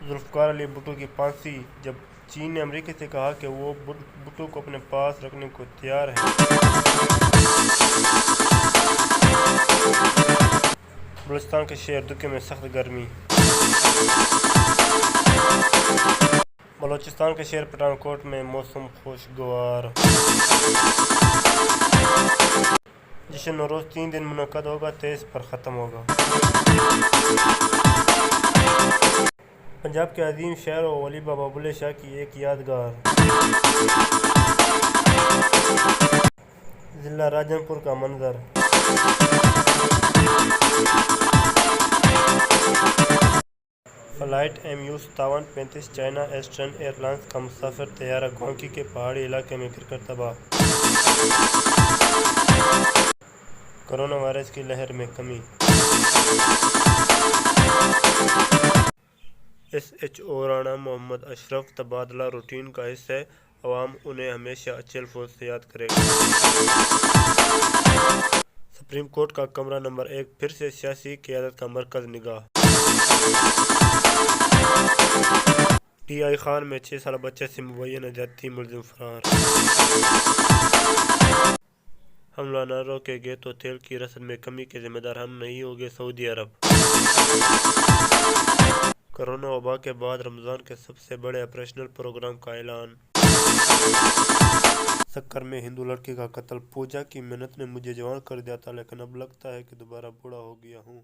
ذوالفقار علی بھٹو کی پھانسی، جب چین نے امریکہ سے کہا کہ وہ بھٹو کو اپنے پاس رکھنے کو تیار ہے۔ بلوچستان کے شہر دکے میں سخت گرمی۔ بلوچستان کے شہر پٹھان کوٹ میں موسم خوشگوار۔ جشن نوروز 3 دن منعقد ہوگا، 23 پر ختم ہوگا۔ پنجاب کے عظیم شاعر و ولی بابا بلے شاہ کی ایک یادگار۔ ضلع راجن پور کا منظر۔ Flight MU5735 China Eastern Airlines کا مسافر طیارہ گوانکی کے پہاڑی علاقے میں گر کر تباہ۔ کرونا وائرس کی لہر میں کمی۔ SHO رانا محمد اشرف: تبادلہ روٹین کا حصہ ہے، عوام انہیں ہمیشہ اچھے الفاظ سے یاد کرے گا۔ سپریم کورٹ کا کمرہ نمبر 1 پھر سے سیاسی قیادت کا مرکز نگاہ۔ DI خان میں 6 سالہ بچے سے مبینہ زیادتی، ملزم فرار۔ حملہ نہ روکے گئے تو تیل کی رسد میں کمی کے ذمہ دار ہم نہیں ہوں گے: سعودی عرب۔ کرونا وبا کے بعد رمضان کے سب سے بڑے آپریشنل پروگرام کا اعلان۔ سکر میں ہندو لڑکی کا قتل، پوجا کی محنت نے مجھے جوان کر دیا تھا لیکن اب لگتا ہے کہ دوبارہ بوڑھا ہو گیا ہوں۔